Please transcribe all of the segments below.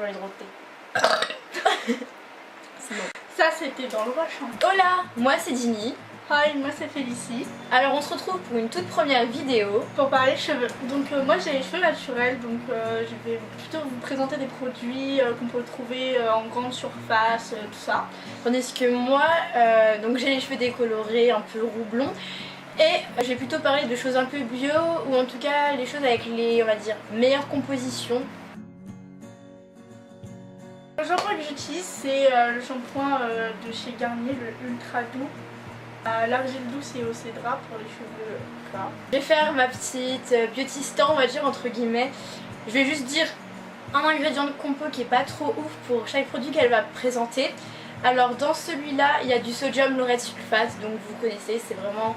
J'en ai drogué. C'est bon. Ça c'était dans le rush. Hola, moi c'est Dini. Hi, moi c'est Félicie. Alors on se retrouve pour une toute première vidéo Pour parler cheveux. Donc moi j'ai les cheveux naturels, donc je vais plutôt vous présenter des produits qu'on peut trouver en grande surface, tout ça. Tandis que moi, donc j'ai les cheveux décolorés, un peu roublons. Et je vais plutôt parler de choses un peu bio, ou en tout cas les choses avec les, on va dire, meilleures compositions. Le shampoing que j'utilise c'est le shampoing de chez Garnier, le Ultra Doux. L'argile douce et au cédra pour les cheveux plats. Je vais faire ma petite beauty star, on va dire, entre guillemets. Je vais juste dire un ingrédient de compo qui est pas trop ouf pour chaque produit qu'elle va présenter. Alors dans celui-là, il y a du sodium laureth sulfate, donc vous connaissez, c'est vraiment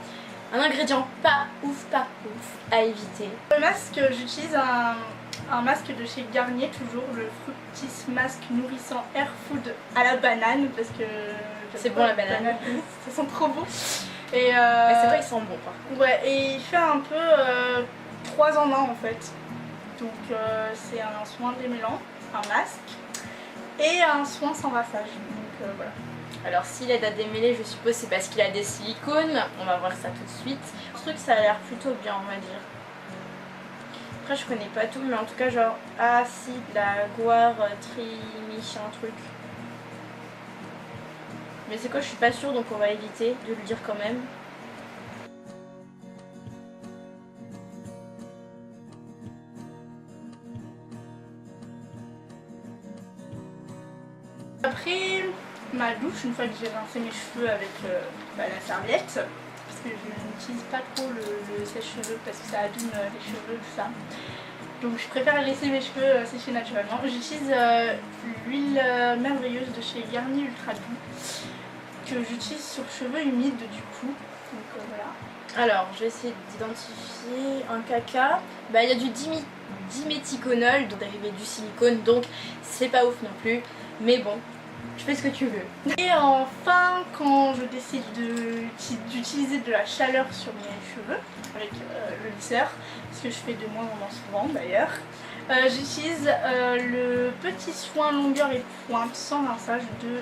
un ingrédient pas ouf à éviter. Le masque, j'utilise un masque de chez Garnier, toujours le Fructis Mask Nourrissant Air Food à la banane, parce que c'est bon la banane. Ça sent trop bon. Et c'est vrai, il sent bon par contre. Ouais, et il fait un peu 3 en 1 en fait. Donc c'est un soin démêlant, un masque et un soin sans rinçage. Donc voilà. Alors s'il aide à démêler, je suppose c'est parce qu'il a des silicones. On va voir ça tout de suite. Ce truc ça a l'air plutôt bien, on va dire. Après je connais pas tout, mais en tout cas genre acide, la goire, trimiche, un truc. Mais c'est quoi, je suis pas sûre, donc on va éviter de le dire quand même. Après ma douche, une fois que j'ai rincé mes cheveux avec la serviette, parce que je n'utilise pas trop le sèche-cheveux parce que ça abîme les cheveux, tout ça. Donc je préfère laisser mes cheveux sécher naturellement. J'utilise l'huile merveilleuse de chez Garnier Ultra Doux que j'utilise sur cheveux humides du coup. Donc voilà. Alors je vais essayer d'identifier un caca. Bah il y a du diméthiconol, donc dérivé du silicone, donc c'est pas ouf non plus. Mais bon, tu fais ce que tu veux. Et enfin, quand je décide d'utiliser de la chaleur sur mes cheveux avec le lisseur, ce que je fais de moins en moins souvent d'ailleurs, j'utilise le petit soin longueur et pointe sans rinçage du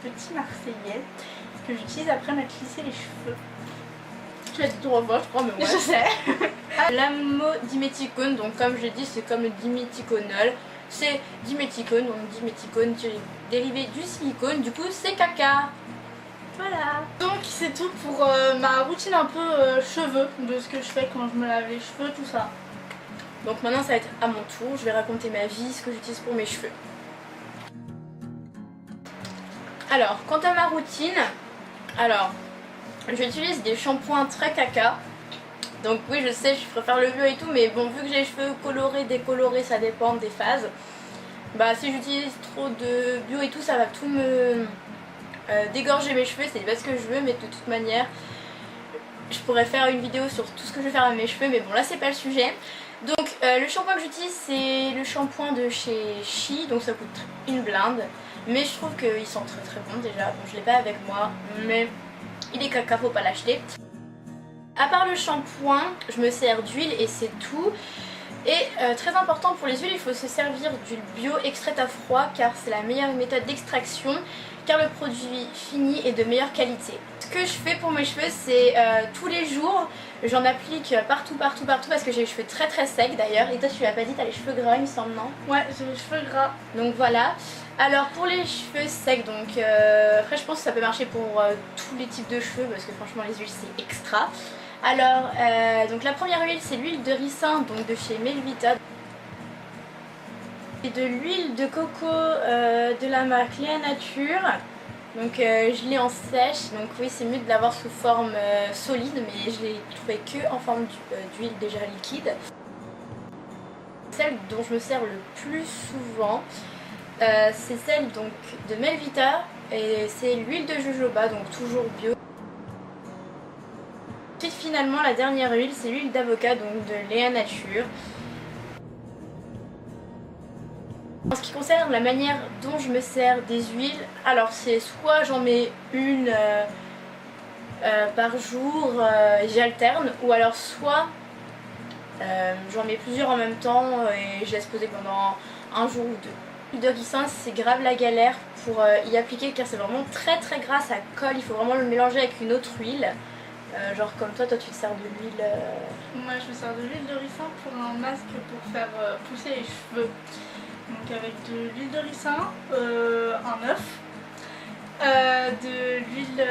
Petit Marseillais que j'utilise après m'être lissé les cheveux. Tu l'as dit 3 fois je crois, mais ouais. Je sais. L'amodiméthicone, donc comme je dis c'est comme le diméthiconol. C'est diméthicone, donc diméthicone dérivé du silicone, du coup c'est caca. Voilà. Donc c'est tout pour ma routine un peu cheveux, de ce que je fais quand je me lave les cheveux, tout ça. Donc maintenant ça va être à mon tour, je vais raconter ma vie, ce que j'utilise pour mes cheveux. Alors, quant à ma routine, alors j'utilise des shampoings très caca. Donc oui je sais, je préfère le bio et tout, mais bon vu que j'ai les cheveux colorés, décolorés, ça dépend des phases. Bah si j'utilise trop de bio et tout, ça va tout me dégorger mes cheveux, c'est pas ce que je veux, mais de toute manière je pourrais faire une vidéo sur tout ce que je vais faire à mes cheveux, mais bon là c'est pas le sujet. Donc le shampoing que j'utilise c'est le shampoing de chez Chi, donc ça coûte une blinde, mais je trouve qu'il sent très bon déjà. Bon je l'ai pas avec moi, mais il est caca, faut pas l'acheter. À part le shampoing, je me sers d'huile et c'est tout. Et très important pour les huiles, il faut se servir d'huile bio extraite à froid car c'est la meilleure méthode d'extraction, car le produit fini est de meilleure qualité. Ce que je fais pour mes cheveux, c'est tous les jours, j'en applique partout parce que j'ai les cheveux très secs d'ailleurs. Et toi tu l'as pas dit, t'as les cheveux gras il me semble, non? Ouais, j'ai les cheveux gras. Donc voilà. Alors pour les cheveux secs, donc après je pense que ça peut marcher pour tous les types de cheveux parce que franchement les huiles c'est extra. Alors, donc la première huile c'est l'huile de ricin, donc de chez Melvita. Et de l'huile de coco de la marque Léa Nature. Donc je l'ai en sèche, donc oui c'est mieux de l'avoir sous forme solide, mais je l'ai trouvé que en forme d'huile déjà liquide. Celle dont je me sers le plus souvent, c'est celle donc de Melvita et c'est l'huile de jojoba, donc toujours bio. Ensuite finalement la dernière huile c'est l'huile d'avocat donc de Léa Nature. En ce qui concerne la manière dont je me sers des huiles, alors c'est soit j'en mets une par jour, j'alterne, ou alors soit j'en mets plusieurs en même temps et je laisse poser pendant un jour ou deux. L'huile de ricin, c'est grave la galère pour y appliquer car c'est vraiment très gras, ça colle, il faut vraiment le mélanger avec une autre huile. Genre comme toi tu te sers de l'huile... Moi je me sers de l'huile de ricin pour un masque pour faire pousser les cheveux. Donc avec de l'huile de ricin, un œuf, de l'huile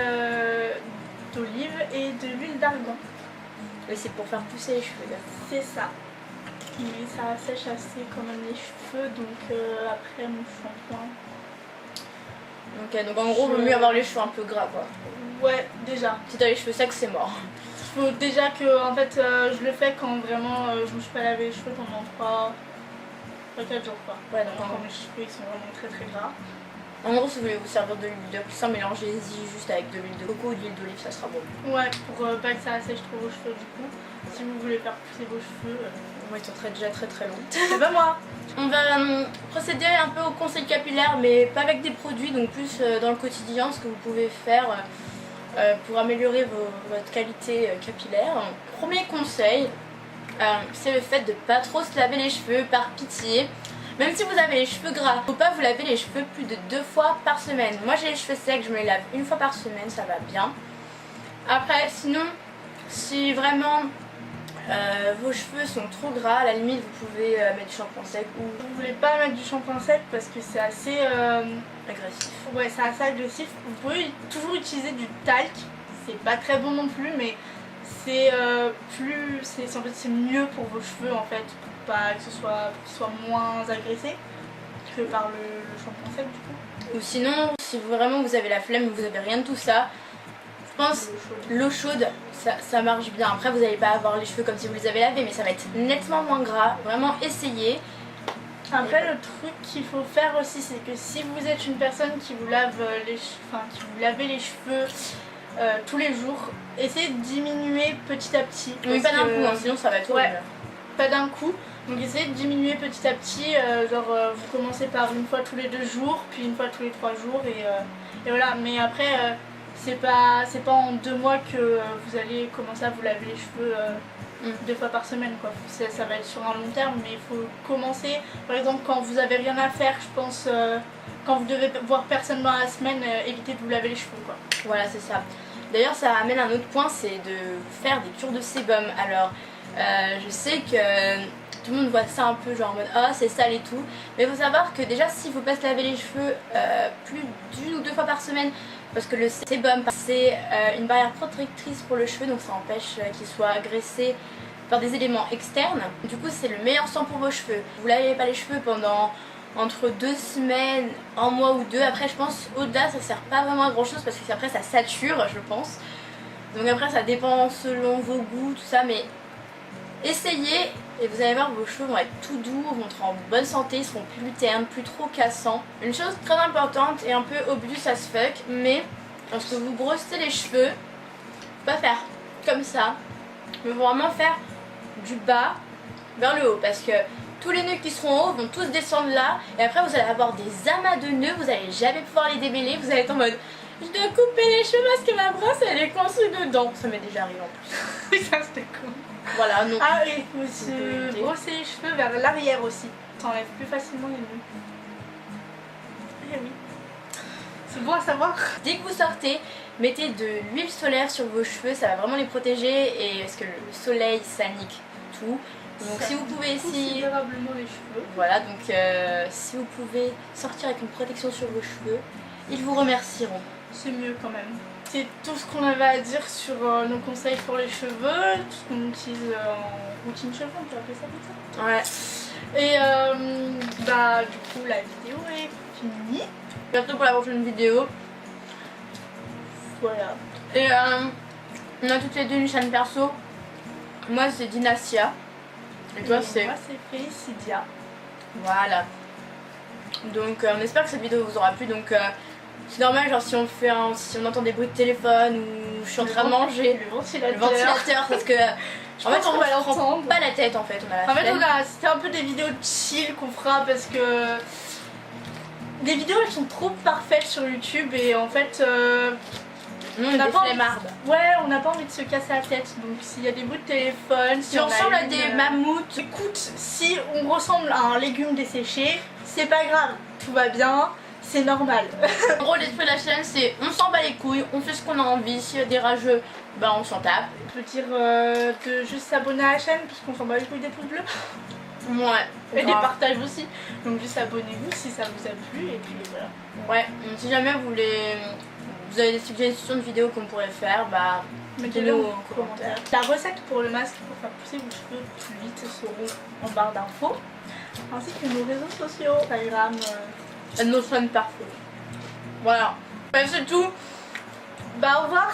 d'olive et de l'huile d'argan. Et c'est pour faire pousser les cheveux là. C'est ça. Mais ça sèche assez quand même les cheveux, donc après mon shampoing. Donc en gros, il vaut mieux avoir les cheveux un peu gras quoi. Ouais, déjà. Si t'as les cheveux secs, c'est mort. Faut déjà que en fait je le fais quand vraiment je me suis pas lavé les cheveux pendant 3-4 jours quoi. Ouais, donc quand mes cheveux ils sont vraiment très gras. En gros, si vous voulez vous servir de l'huile de ricin, mélangez-y juste avec de l'huile de coco ou de l'huile d'olive, ça sera bon. Ouais, pour pas que ça sèche trop vos cheveux du coup. Si vous voulez faire pousser vos cheveux. Moi, ils sont déjà très longs. C'est pas moi. On va procéder un peu au conseil capillaire, mais pas avec des produits, donc plus dans le quotidien, ce que vous pouvez faire pour améliorer votre qualité capillaire. Premier conseil, c'est le fait de pas trop se laver les cheveux par pitié. Même si vous avez les cheveux gras, faut pas vous laver les cheveux plus de 2 fois par semaine. Moi j'ai les cheveux secs, je me les lave 1 fois par semaine, ça va bien. Après, sinon, si vraiment vos cheveux sont trop gras, à la limite vous pouvez mettre du shampoing sec ou... Vous voulez pas mettre du shampoing sec parce que c'est assez agressif. Ouais, c'est assez agressif. Vous pouvez toujours utiliser du talc. C'est pas très bon non plus, mais c'est en fait c'est mieux pour vos cheveux en fait, pour pas que ce soit qu'ils soient moins agressés que par le shampoing sec du coup. Ou sinon, si vraiment vous avez la flemme, vous avez rien de tout ça, je pense l'eau chaude, ça marche bien. Après vous n'allez pas avoir les cheveux comme si vous les avez lavés, mais ça va être nettement moins gras. Vraiment essayez. Après le truc qu'il faut faire aussi, c'est que si vous êtes une personne qui vous lave qui vous lavez les cheveux tous les jours, essayez de diminuer petit à petit. Oui, pas d'un coup, hein, sinon ça va être horrible. Pas d'un coup. Donc essayez de diminuer petit à petit, vous commencez par 1 fois tous les 2 jours, puis 1 fois tous les 3 jours et voilà. Mais après c'est pas en 2 mois que vous allez commencer à vous laver les cheveux 2 fois par semaine quoi. Ça va être sur un long terme, mais il faut commencer par exemple quand vous avez rien à faire, je pense quand vous devez voir personne dans la semaine, évitez de vous laver les cheveux quoi. Voilà, c'est ça. D'ailleurs ça amène un autre point, c'est de faire des cures de sébum. Alors je sais que tout le monde voit ça un peu genre en mode ah c'est sale et tout, mais il faut savoir que déjà s'il faut pas se laver les cheveux plus d'1 ou 2 fois par semaine, parce que le sébum c'est une barrière protectrice pour le cheveu, donc ça empêche qu'il soit agressé par des éléments externes. Du coup c'est le meilleur soin pour vos cheveux. Vous lavez pas les cheveux pendant entre 2 semaines, 1 mois ou 2. Après je pense au-delà ça sert pas vraiment à grand chose parce que après ça sature je pense. Donc après ça dépend selon vos goûts tout ça, mais essayez et vous allez voir vos cheveux vont être tout doux, vont être en bonne santé, ils seront plus ternes, plus trop cassants. Une chose très importante et un peu obvious as fuck, mais lorsque vous brossez les cheveux, pas faire comme ça, mais vraiment faire du bas vers le haut parce que tous les nœuds qui seront en haut vont tous descendre là et après vous allez avoir des amas de nœuds, vous allez jamais pouvoir les démêler, vous allez être en mode je dois couper les cheveux parce que ma brosse elle est coincée dedans. Ça m'est déjà arrivé en plus. Oui, ça c'était con. Voilà, non. Ah oui, il faut se brosser les cheveux vers l'arrière aussi. T'enlèves plus facilement les nœuds. Eh oui. C'est bon à savoir. Dès que vous sortez, mettez de l'huile solaire sur vos cheveux, ça va vraiment les protéger et parce que le soleil ça nique tout. Donc ça si vous pouvez ici, considérablement les cheveux. voilà, donc si vous pouvez sortir avec une protection sur vos cheveux, ils vous remercieront. C'est mieux quand même. C'est tout ce qu'on avait à dire sur nos conseils pour les cheveux, tout ce qu'on utilise en routine cheveux, on peut appeler ça comme ça. Ouais. Et bah du coup la vidéo est finie. Bientôt pour la prochaine vidéo. Voilà. Et on a toutes les deux une chaîne perso. Moi c'est Dinacia. Et toi c'est... Moi c'est Félicidia. Voilà. Donc on espère que cette vidéo vous aura plu. Donc c'est normal, genre si on entend des bruits de téléphone ou je suis en train de manger, le ventilateur parce que en fait on va l'entendre. Pas la tête en fait, on a la En fait flemme. c'était un peu des vidéos chill qu'on fera parce que les vidéos elles sont trop parfaites sur YouTube et en fait on n'a pas envie on n'a pas envie de se casser la tête. Donc s'il y a des bruits de téléphone, si on ressemble à des mammouths, écoute, si on ressemble à un légume desséché, c'est pas grave. tout va bien, c'est normal. En gros, l'esprit de la chaîne, c'est on s'en bat les couilles, on fait ce qu'on a envie. S'il y a des rageux, bah on s'en tape. Je peux dire de juste s'abonner à la chaîne parce qu'on s'en bat les couilles des pouces bleus. Ouais. Et des grave. partages aussi. Donc juste abonnez-vous si ça vous a plu et puis voilà. Ouais, si jamais vous avez des suggestions de vidéos qu'on pourrait faire, bah Mettez-le mettez-le en commentaire. La recette pour le masque pour faire pousser vos cheveux plus vite seront en barre d'infos. Ainsi que nos réseaux sociaux, Instagram. nos chaînes partout. Voilà. Ouais, c'est tout. Bah au revoir.